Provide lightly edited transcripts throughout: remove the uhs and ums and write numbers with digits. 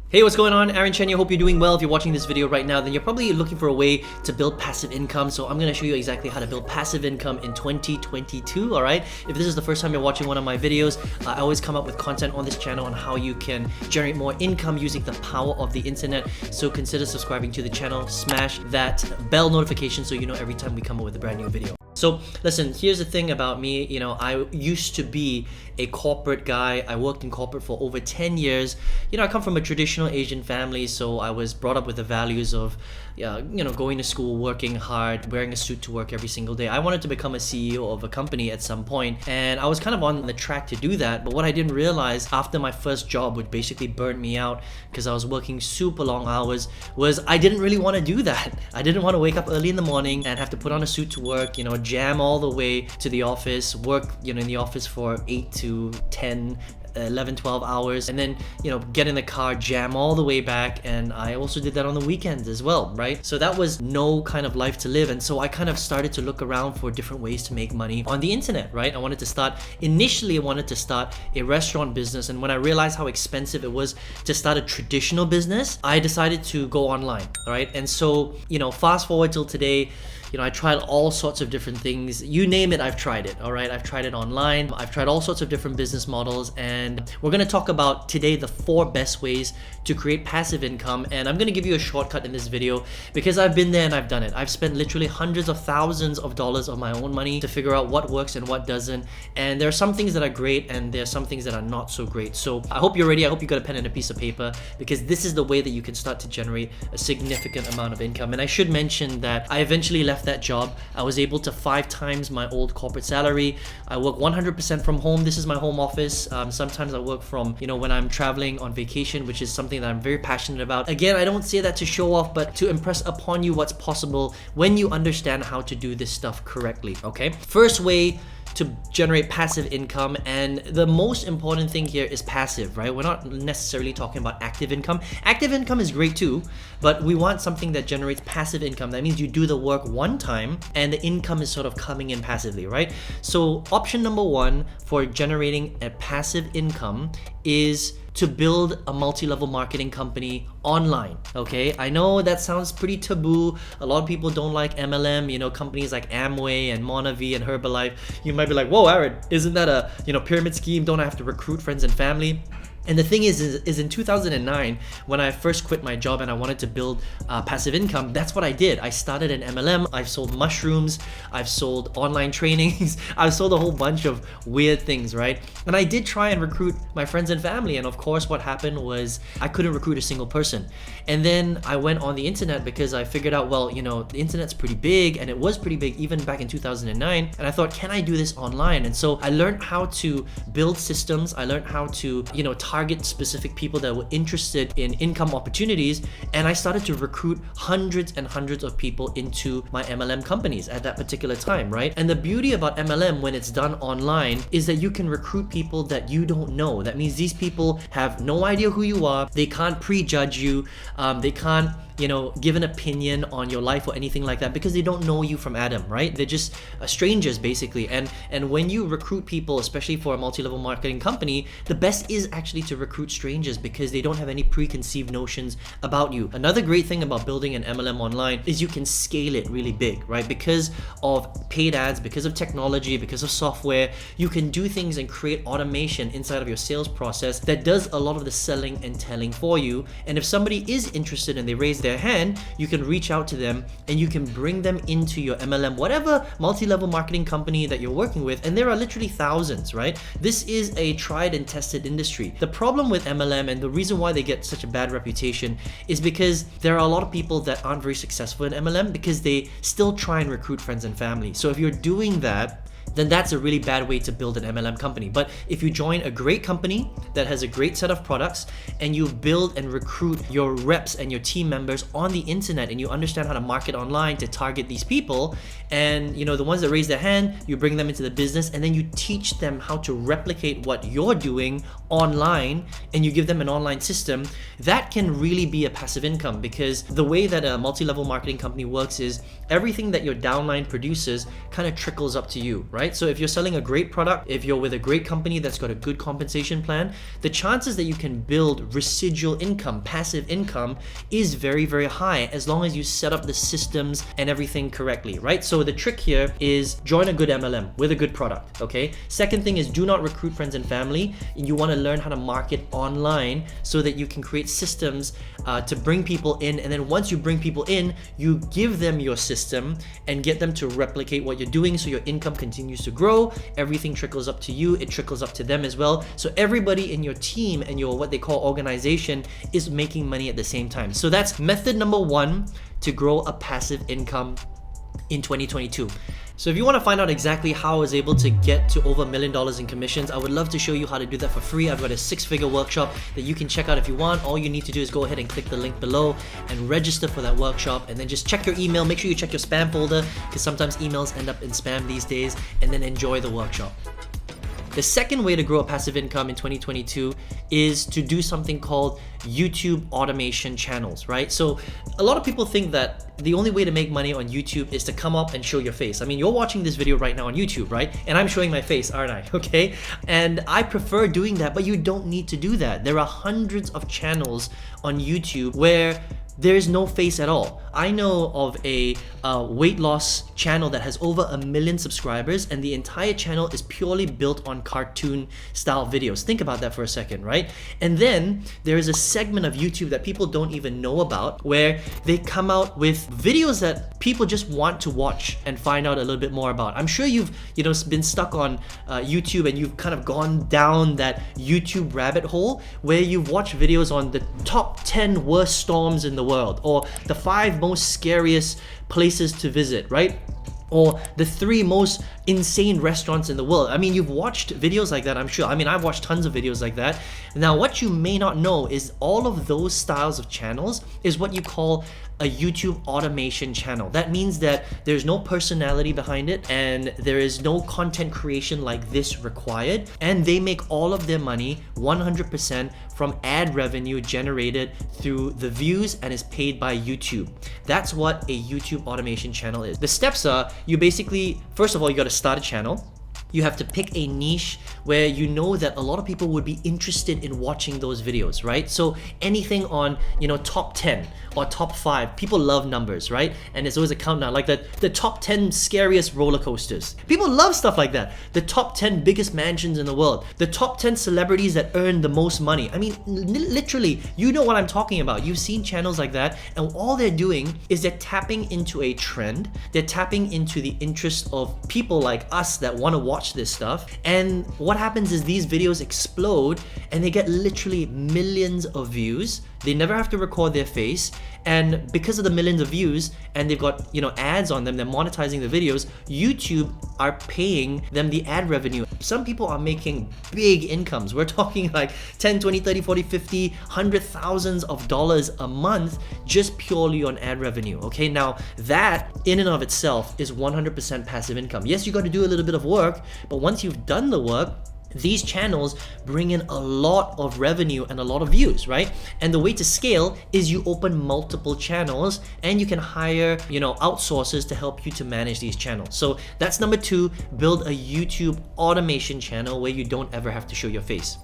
Hey, what's going on? Aaron Chen here. Hope you're doing well. If you're watching this video right now, then you're probably looking for a way to build passive income. So I'm going to show you exactly how to build passive income in 2022, all right? If this is the first time you're watching one of my videos, I always come up with content on this channel on how you can generate more income using the power of the internet. So consider subscribing to the channel, smash that bell notification so you know every time we come up with a brand new video. So listen, here's the thing about me, I used to be a corporate guy. I worked in corporate for over 10 years. I come from a traditional Asian family, so I was brought up with the values of, going to school, working hard, wearing a suit to work every single day. I wanted to become a CEO of a company at some point, and I was kind of on the track to do that. But what I didn't realize after my first job, which basically burned me out because I was working super long hours, was I didn't really want to do that. I didn't want to wake up early in the morning and have to put on a suit to work, jam all the way to the office, work, in the office for 8 to 10, 11, 12 hours, and then, get in the car, jam all the way back. And I also did that on the weekends as well, right? So that was no kind of life to live. And so I kind of started to look around for different ways to make money on the internet, right? Initially I wanted to start a restaurant business. And when I realized how expensive it was to start a traditional business, I decided to go online, right? And so, fast forward till today, I tried all sorts of different things. You name it, I've tried it, all right? I've tried it online. I've tried all sorts of different business models, and we're gonna talk about today the 4 best ways to create passive income. And I'm gonna give you a shortcut in this video because I've been there and I've done it. I've spent literally hundreds of thousands of dollars of my own money to figure out what works and what doesn't. And there are some things that are great and there are some things that are not so great. So I hope you're ready. I hope you got a pen and a piece of paper because this is the way that you can start to generate a significant amount of income. And I should mention that I eventually left that job. I was able to 5 times my old corporate salary. I work 100% from home. This is my home office. Sometimes I work from, when I'm traveling on vacation, which is something that I'm very passionate about. Again, I don't say that to show off, but to impress upon you what's possible when you understand how to do this stuff correctly, okay? First way to generate passive income, and the most important thing here is passive, right? We're not necessarily talking about active income. Active income is great too, but we want something that generates passive income. That means you do the work one time and the income is sort of coming in passively, right? So option number 1 for generating a passive income is to build a multi-level marketing company online, okay? I know that sounds pretty taboo. A lot of people don't like MLM, companies like Amway and Monavi and Herbalife. You might be like, whoa, Aaron, isn't that a, pyramid scheme? Don't I have to recruit friends and family? And the thing is in 2009, when I first quit my job and I wanted to build passive income, that's what I did. I started an MLM, I've sold mushrooms, I've sold online trainings, I've sold a whole bunch of weird things, right? And I did try and recruit my friends and family, and of course what happened was I couldn't recruit a single person. And then I went on the internet because I figured out, well, the internet's pretty big, and it was pretty big even back in 2009, and I thought, can I do this online? And so I learned how to build systems, I learned how to, target specific people that were interested in income opportunities, and I started to recruit hundreds and hundreds of people into my MLM companies at that particular time, right? And the beauty about MLM when it's done online is that you can recruit people that you don't know. That means these people have no idea who you are, they can't prejudge you, they can't give an opinion on your life or anything like that because they don't know you from Adam, right? They're just strangers basically. And when you recruit people, especially for a multi-level marketing company, the best is actually to recruit strangers because they don't have any preconceived notions about you. Another great thing about building an MLM online is you can scale it really big, right? Because of paid ads, because of technology, because of software, you can do things and create automation inside of your sales process that does a lot of the selling and telling for you. And if somebody is interested and they raise their hand, you can reach out to them and you can bring them into your MLM, whatever multi-level marketing company that you're working with. And there are literally thousands, right? This is a tried and tested industry. The problem with MLM and the reason why they get such a bad reputation is because there are a lot of people that aren't very successful in MLM because they still try and recruit friends and family. So if you're doing that, then that's a really bad way to build an MLM company. But if you join a great company that has a great set of products and you build and recruit your reps and your team members on the internet and you understand how to market online to target these people, and the ones that raise their hand, you bring them into the business and then you teach them how to replicate what you're doing online and you give them an online system, that can really be a passive income because the way that a multi-level marketing company works is everything that your downline produces kind of trickles up to you, right? right? So if you're selling a great product, if you're with a great company that's got a good compensation plan, the chances that you can build residual income, passive income, is very, very high as long as you set up the systems and everything correctly, right? So the trick here is join a good MLM with a good product, okay? Second thing is do not recruit friends and family. You want to learn how to market online so that you can create systems to bring people in, and then once you bring people in, you give them your system and get them to replicate what you're doing so your income continues to grow. Everything trickles up to you, it trickles up to them as well. So everybody in your team and your what they call organization is making money at the same time. So that's method number 1 to grow a passive income in 2022. So if you want to find out exactly how I was able to get to over $1 million in commissions, I would love to show you how to do that for free. I've got a 6-figure workshop that you can check out if you want. All you need to do is go ahead and click the link below and register for that workshop, and then just check your email. Make sure you check your spam folder because sometimes emails end up in spam these days, and then enjoy the workshop. The second way to grow a passive income in 2022 is to do something called YouTube automation channels, right? So a lot of people think that the only way to make money on YouTube is to come up and show your face. I mean, you're watching this video right now on YouTube, right? And I'm showing my face, aren't I? Okay? And I prefer doing that, but you don't need to do that. There are hundreds of channels on YouTube where there's no face at all. I know of a weight loss channel that has over 1 million subscribers, and the entire channel is purely built on cartoon style videos. Think about that for a second, right? And then there is a segment of YouTube that people don't even know about where they come out with videos that people just want to watch and find out a little bit more about. I'm sure you've been stuck on YouTube and you've kind of gone down that YouTube rabbit hole where you've watched videos on the top 10 worst storms in the world, or the 5 most scariest places to visit, right? Or the 3 most insane restaurants in the world. I mean, you've watched videos like that, I'm sure. I mean, I've watched tons of videos like that. Now, what you may not know is all of those styles of channels is what you call a YouTube automation channel. That means that there's no personality behind it and there is no content creation like this required, and they make all of their money 100% from ad revenue generated through the views and is paid by YouTube. That's what a YouTube automation channel is. The steps are, you basically, first of all, you got to start a channel. You have to pick a niche where you know that a lot of people would be interested in watching those videos, right? So anything on, top 10 or top 5, people love numbers, right? And there's always a countdown, like the top 10 scariest roller coasters. People love stuff like that. The top 10 biggest mansions in the world. The top 10 celebrities that earn the most money. I mean, literally, you know what I'm talking about. You've seen channels like that, and all they're doing is they're tapping into a trend. They're tapping into the interest of people like us that want to watch this stuff, and what happens is these videos explode and they get literally millions of views. They never have to record their face, and because of the millions of views and they've got ads on them, they're monetizing the videos, YouTube are paying them the ad revenue. Some people are making big incomes. We're talking like 10, 20, 30, 40, 50, hundred thousands of dollars a month just purely on ad revenue. Okay, now that in and of itself is 100% passive income. Yes, you got to do a little bit of work, but once you've done the work, these channels bring in a lot of revenue and a lot of views, right? And the way to scale is you open multiple channels and you can hire, outsourcers to help you to manage these channels. So that's number 2, build a YouTube automation channel where you don't ever have to show your face.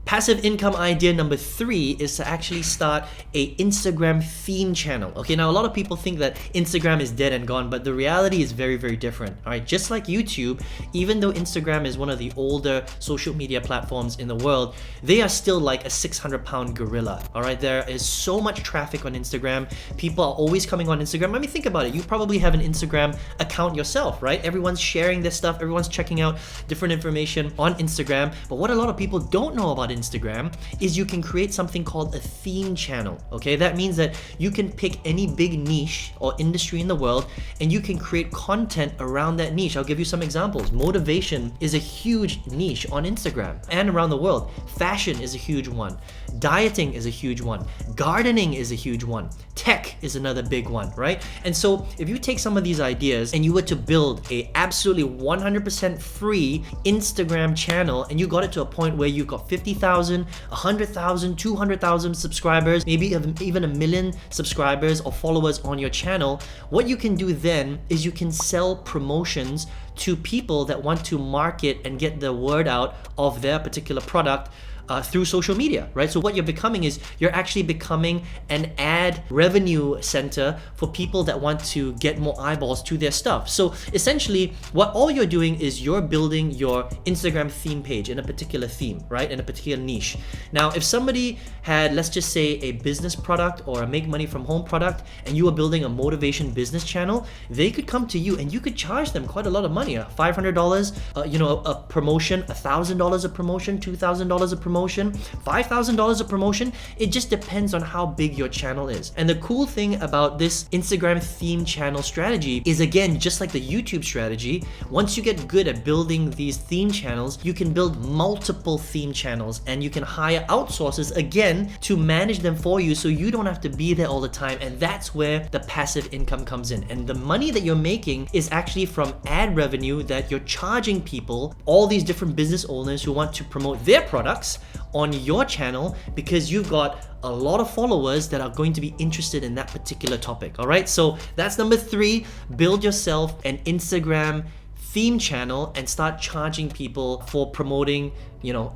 Passive income idea number 3 is to actually start a Instagram theme channel. Okay, now a lot of people think that Instagram is dead and gone, but the reality is very, very different. All right, just like YouTube, even though Instagram is one of the older social media platforms in the world, they are still like a 600-pound gorilla. All right, there is so much traffic on Instagram. People are always coming on Instagram. I mean, think about it. You probably have an Instagram account yourself, right? Everyone's sharing this stuff. Everyone's checking out different information on Instagram. But what a lot of people don't know about Instagram is you can create something called a theme channel. Okay, that means that you can pick any big niche or industry in the world and you can create content around that niche. I'll give you some examples. Motivation is a huge niche on Instagram and around the world. Fashion is a huge one. Dieting is a huge one. Gardening is a huge one. Tech is another big one, right? And so if you take some of these ideas and you were to build a absolutely 100% free Instagram channel and you got it to a point where you've got 50,000 50,000, 100,000, 200,000 subscribers, maybe even a million subscribers or followers on your channel, what you can do then is you can sell promotions to people that want to market and get the word out of their particular product through social media, right? So what you're becoming is you're actually becoming an ad revenue center for people that want to get more eyeballs to their stuff. So essentially, what all you're doing is you're building your Instagram theme page in a particular theme, right? In a particular niche. Now, if somebody had, let's just say, a business product or a make money from home product, and you were building a motivation business channel, they could come to you and you could charge them quite a lot of money, $500, a promotion, $1,000 a promotion, $2,000 a promotion, $5,000 a promotion. It just depends on how big your channel is. And the cool thing about this Instagram theme channel strategy is, again, just like the YouTube strategy, once you get good at building these theme channels, you can build multiple theme channels and you can hire outsourcers again to manage them for you, so you don't have to be there all the time. And that's where the passive income comes in. And the money that you're making is actually from ad revenue that you're charging people, all these different business owners who want to promote their products on your channel, because you've got a lot of followers that are going to be interested in that particular topic. All right, so that's number 3. Build yourself an Instagram theme channel and start charging people for promoting,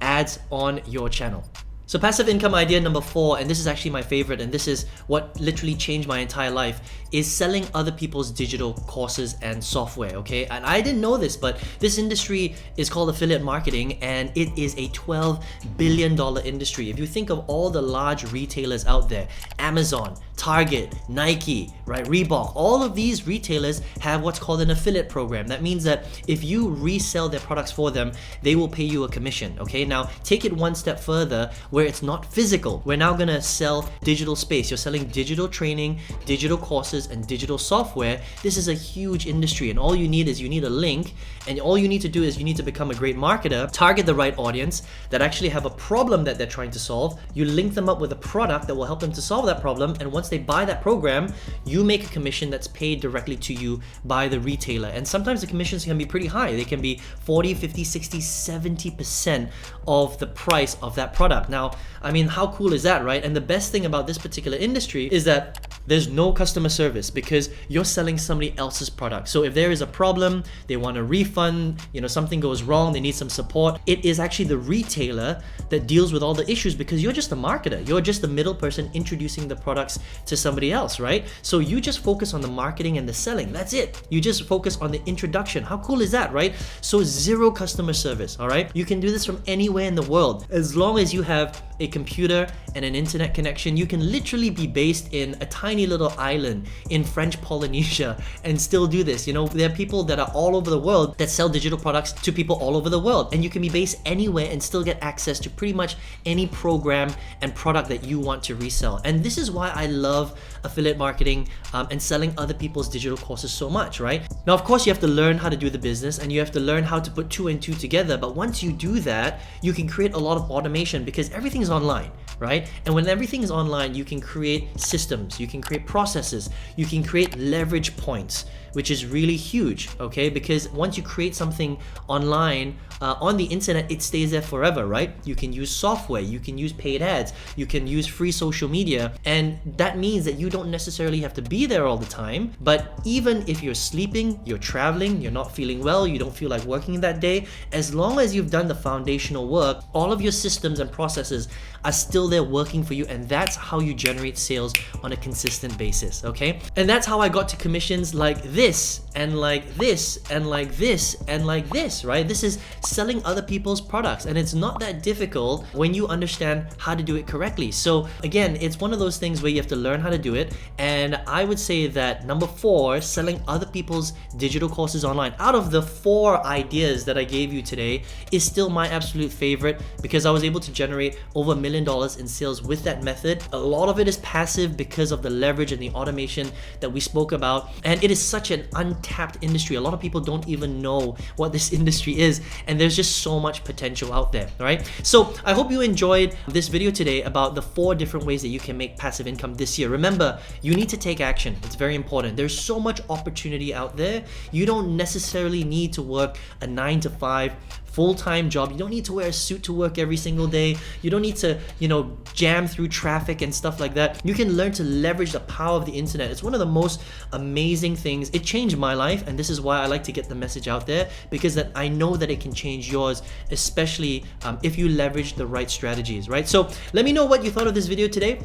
ads on your channel. So passive income idea number 4, and this is actually my favorite, and this is what literally changed my entire life, is selling other people's digital courses and software, okay? And I didn't know this, but this industry is called affiliate marketing, and it is a $12 billion industry. If you think of all the large retailers out there, Amazon, Target, Nike, right, Reebok, all of these retailers have what's called an affiliate program. That means that if you resell their products for them, they will pay you a commission, okay? Now, take it one step further where it's not physical. We're now gonna sell digital space. You're selling digital training, digital courses, and digital software. This is a huge industry, and all you need is you need a link, and all you need to do is you need to become a great marketer, target the right audience that actually have a problem that they're trying to solve. You link them up with a product that will help them to solve that problem, and once they buy that program, you make a commission that's paid directly to you by the retailer. And sometimes the commissions can be pretty high. They can be 40, 50, 60, 70% of the price of that product. Now, I mean, how cool is that, right? And the best thing about this particular industry is that there's no customer service, because you're selling somebody else's product. So if there is a problem, they want a refund, something goes wrong, they need some support, it is actually the retailer that deals with all the issues, because you're just a marketer. You're just the middle person introducing the products to somebody else, right? So you just focus on the marketing and the selling. That's it. You just focus on the introduction. How cool is that, right? So 0 customer service, all right? You can do this from anywhere in the world. As long as you have a computer and an internet connection, you can literally be based in a tiny little island in French Polynesia and still do this. There are people that are all over the world that sell digital products to people all over the world, and you can be based anywhere and still get access to pretty much any program and product that you want to resell. And this is why I love affiliate marketing and selling other people's digital courses so much, right? Now, of course, you have to learn how to do the business, and you have to learn how to put 2 and 2 together. But once you do that, you can create a lot of automation, because everything's online, right? And when everything is online, you can create systems, you can create processes, you can create leverage points, which is really huge, okay? Because once you create something online, on the internet, it stays there forever, right? You can use software, you can use paid ads, you can use free social media, and that means that you don't necessarily have to be there all the time. But even if you're sleeping, you're traveling, you're not feeling well, you don't feel like working that day, as long as you've done the foundational work, all of your systems and processes are still there working for you, and that's how you generate sales on a consistent basis, okay? And that's how I got to commissions like this, and like this, and like this, and like this, right? This is selling other people's products, and it's not that difficult when you understand how to do it correctly. So again, it's one of those things where you have to learn how to do it, and I would say that number 4, selling other people's digital courses online, out of the 4 ideas that I gave you today, is still my absolute favorite, because I was able to generate over $1 million in sales with that method. A lot of it is passive because of the leverage and the automation that we spoke about, and it is such an untapped industry. A lot of people don't even know what this industry is, and there's just so much potential out there, right? So I hope you enjoyed this video today about the 4 different ways that you can make passive income this year. Remember, you need to take action. It's very important. There's so much opportunity out there. You don't necessarily need to work a 9 to 5 full-time job. You don't need to wear a suit to work every single day. You don't need to, you know, jam through traffic and stuff like that. You can learn to leverage the power of the internet. It's one of the most amazing things. It changed my life, and this is why I like to get the message out there, because that I know that it can change yours, especially if you leverage the right strategies, right? So let me know what you thought of this video today.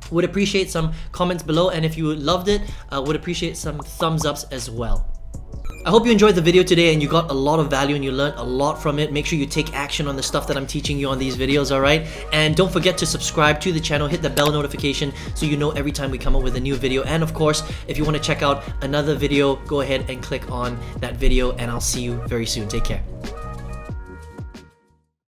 Would appreciate some comments below, and if you loved it, would appreciate some thumbs ups as well. I hope you enjoyed the video today and you got a lot of value and you learned a lot from it. Make sure you take action on the stuff that I'm teaching you on these videos, alright? And don't forget to subscribe to the channel, hit the bell notification so you know every time we come up with a new video. And of course, if you want to check out another video, go ahead and click on that video, and I'll see you very soon. Take care.